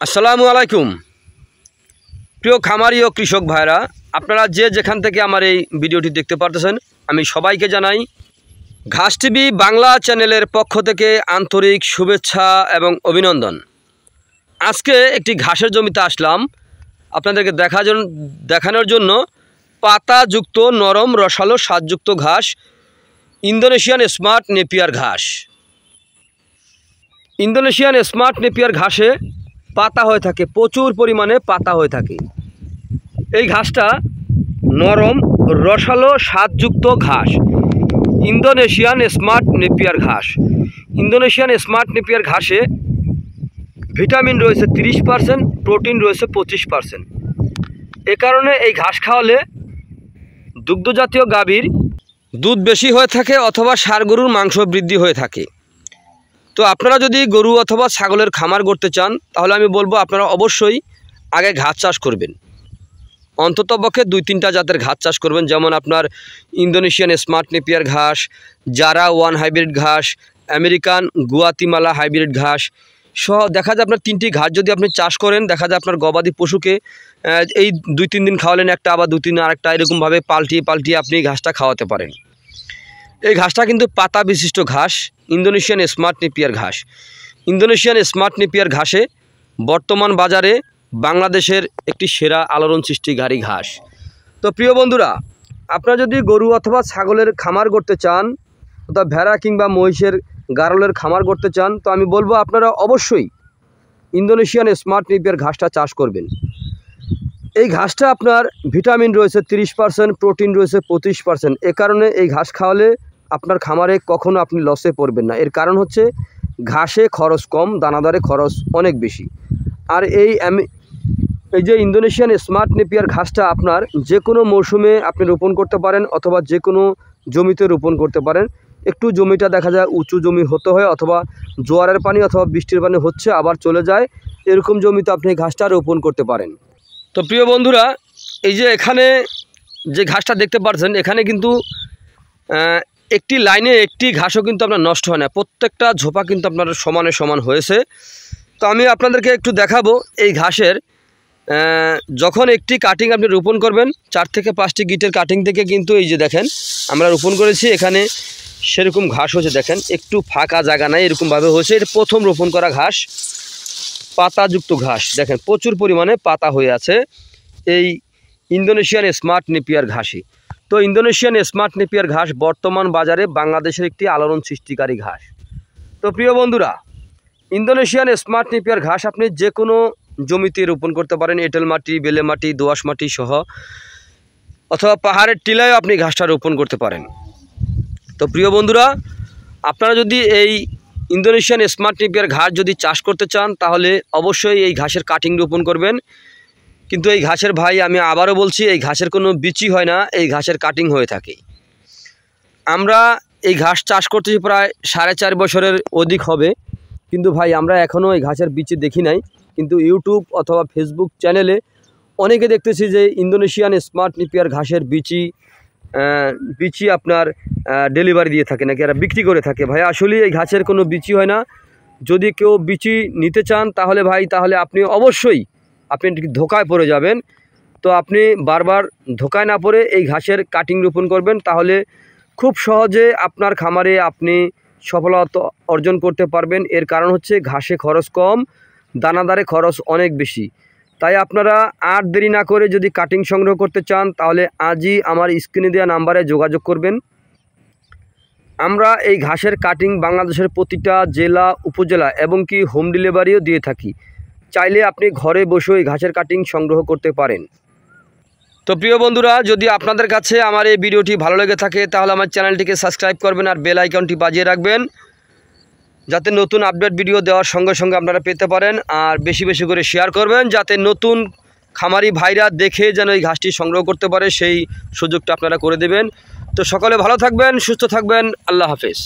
আসসালামু আলাইকুম প্রিয় খামারি ও কৃষক ভাইরা, আপনারা যে যেখান থেকে আমার এই ভিডিওটি দেখতে পারতেছেন, আমি সবাইকে জানাই ঘাস টিভি বাংলা চ্যানেলের পক্ষ থেকে আন্তরিক শুভেচ্ছা এবং অভিনন্দন। আজকে একটি ঘাসের জমিতে আসলাম আপনাদেরকে দেখানোর জন্য। পাতাযুক্ত নরম রসালো স্বাদযুক্ত ঘাস, ইন্দোনেশিয়ান স্মার্ট নেপিয়ার ঘাস। ইন্দোনেশিয়ান স্মার্ট নেপিয়ার ঘাসে পাতা হয়ে থাকে, প্রচুর পরিমাণে পাতা হয়ে থাকে। এই ঘাসটা নরম রসালো স্বাদযুক্ত ঘাস, ইন্দোনেশিয়ান স্মার্ট নেপিয়ার ঘাস। ইন্দোনেশিয়ান স্মার্ট নেপিয়ার ঘাসে ভিটামিন রয়েছে 30%, প্রোটিন রয়েছে 25%। এ কারণে এই ঘাস খাওয়ালে দুগ্ধজাতীয় গাভীর দুধ বেশি হয়ে থাকে অথবা ষাঁড় গরুর মাংস বৃদ্ধি হয়ে থাকে। তো আপনারা যদি গরু অথবা ছাগলের খামার করতে চান, তাহলে আমি বলবো আপনারা অবশ্যই আগে ঘাস চাষ করবেন। অন্ততপক্ষে 2-3টা জাতের ঘাস চাষ করবেন, যেমন আপনার ইন্দোনেশিয়ান স্মার্ট নেপিয়ার ঘাস, জারা 1 হাইব্রিড ঘাস, আমেরিকান গুয়াতিমালা হাইব্রিড ঘাস সহ দেখা যায় আপনার 3টি ঘাস যদি আপনি চাষ করেন, দেখা যায় আপনার গবাদি পশুকে এই 2-3 দিন খাওয়ালেন একটা, আবার 2-3 দিন আরেকটা, এরকমভাবে পাল্টিয়ে আপনি ঘাসটা খাওয়াতে পারেন। এই ঘাসটা কিন্তু পাতা বিশিষ্ট ঘাস, ইন্দোনেশিয়ান স্মার্ট নেপিয়ার ঘাস। ইন্দোনেশিয়ান স্মার্ট নেপিয়ার ঘাসে বর্তমান বাজারে বাংলাদেশের একটি সেরা আলোড়ন সৃষ্টিকারী ঘাস। তো প্রিয় বন্ধুরা, আপনারা যদি গরু অথবা ছাগলের খামার করতে চান, অথবা ভেড়া কিংবা মহিষের গারলের খামার করতে চান, তো আমি বলবো আপনারা অবশ্যই ইন্দোনেশিয়ান স্মার্ট নেপিয়ার ঘাসটা চাষ করবেন। এই ঘাসটা আপনার ভিটামিন রয়েছে 30%, প্রোটিন রয়েছে 25%। এ কারণে এই ঘাস খাওয়ালে আপনার খামারে কখনো আপনি লসে পড়বেন না। এর কারণ হচ্ছে ঘাসে খরচ কম, দানাদারে খরচ অনেক বেশি। আর এই যে ইন্দোনেশিয়ান স্মার্ট নেপিয়ার ঘাসটা আপনার যে কোনো মৌসুমে আপনি রোপণ করতে পারেন অথবা যে কোনো জমিতে রোপণ করতে পারেন। একটু জমিটা দেখা যায় উঁচু জমি হতে হয়, অথবা জোয়ারের পানি অথবা বৃষ্টির পানি হচ্ছে আবার চলে যায়, এরকম জমিতে আপনি ঘাসটা রোপণ করতে পারেন। তো প্রিয় বন্ধুরা, এই যে এখানে যে ঘাসটা দেখতে পাচ্ছেন, এখানে কিন্তু একটি লাইনে একটি ঘাসও কিন্তু আপনার নষ্ট হয় না, প্রত্যেকটা ঝোপা কিন্তু আপনার সমানে সমান হয়েছে। তো আমি আপনাদেরকে একটু দেখাবো এই ঘাসের যখন একটি কাটিং আপনি রোপণ করবেন, 4 থেকে 5টি গিটের কাটিং থেকে কিন্তু এই যে দেখেন আমরা রোপণ করেছি, এখানে সেরকম ঘাস হয়েছে, দেখেন একটু ফাঁকা জায়গা নাই, এরকমভাবে হয়েছে। এটা প্রথম রোপণ করা ঘাস, পাতাযুক্ত ঘাস, দেখেন প্রচুর পরিমাণে পাতা হয়ে আছে এই ইন্দোনেশিয়ান স্মার্ট নেপিয়ার ঘাসই। তো ইন্দোনেশিয়ান স্মার্ট নেপিয়ার ঘাস বর্তমান বাজারে বাংলাদেশের একটি আলোড়ন সৃষ্টিকারী ঘাস। তো প্রিয় বন্ধুরা, ইন্দোনেশিয়ান স্মার্ট নেপিয়ার ঘাস আপনি যে কোনো জমিতে রোপণ করতে পারেন, এঁটেল মাটি, বেলে মাটি, দোআঁশ মাটি সহ, অথবা পাহাড়ের টিলায়ও আপনি ঘাসটা রোপণ করতে পারেন। তো প্রিয় বন্ধুরা, আপনারা যদি এই ইন্দোনেশিয়ান স্মার্ট নেপিয়ার ঘাস যদি চাষ করতে চান, তাহলে অবশ্যই এই ঘাসের কাটিং রোপণ করবেন। কিন্তু এই ঘাসের ভাই, আমি আবারও বলছি, এই ঘাসের কোনো বিচি হয় না, এই ঘাসের কাটিং হয়ে থাকে। আমরা এই ঘাস চাষ করতেছি প্রায় 4.5 বছরের অধিক হবে, কিন্তু ভাই আমরা এখনও এই ঘাসের বিচি দেখি নাই। কিন্তু ইউটিউব অথবা ফেসবুক চ্যানেলে অনেকে দেখতেছি যে ইন্দোনেশিয়ান স্মার্ট নেপিয়ার ঘাসের বিচি আপনার ডেলিভারি দিয়ে থাকে, নাকি এরা বিক্রি করে থাকে। ভাই আসলে এই ঘাসের কোনো বিচি হয় না। যদি কেউ বিচি নিতে চান, তাহলে ভাই আপনি অবশ্যই আপনি ধোকায় পড়ে যাবেন। তো আপনি বারবার ধোকায় না পড়ে এই ঘাসের কাটিং রোপণ করবেন, তাহলে খুব সহজে আপনার খামারে আপনি সফলতা অর্জন করতে পারবেন। এর কারণ হচ্ছে ঘাসে খরচ কম, দানাদারে খরচ অনেক বেশি। তাই আপনারা আর দেরি না করে যদি কাটিং সংগ্রহ করতে চান, তাহলে আজই আমার স্ক্রিনে দেওয়া নাম্বারে যোগাযোগ করবেন। আমরা এই ঘাসের কাটিং বাংলাদেশের প্রতিটা জেলা, উপজেলা এবং কি হোম ডেলিভারিও দিয়ে থাকি। চাইলে আপনি ঘরে বসে এই ঘাসের কাটিং সংগ্রহ করতে পারেন। তো প্রিয় বন্ধুরা, যদি আপনাদের কাছে আমার এই ভিডিওটি ভালো লেগে থাকে, তাহলে আমার চ্যানেলটিকে সাবস্ক্রাইব করবেন আর বেল আইকনটি বাজিয়ে রাখবেন, যাতে নতুন আপডেট ভিডিও দেওয়ার সঙ্গে সঙ্গে আপনারা পেতে পারেন। আর বেশি বেশি করে শেয়ার করবেন, যাতে নতুন খামারি ভাইরা দেখে যেন এই ঘাসটি সংগ্রহ করতে পারে, সেই সুযোগটা আপনারা করে দেবেন। তো সকলে ভালো থাকবেন, সুস্থ থাকবেন, আল্লাহ হাফেজ।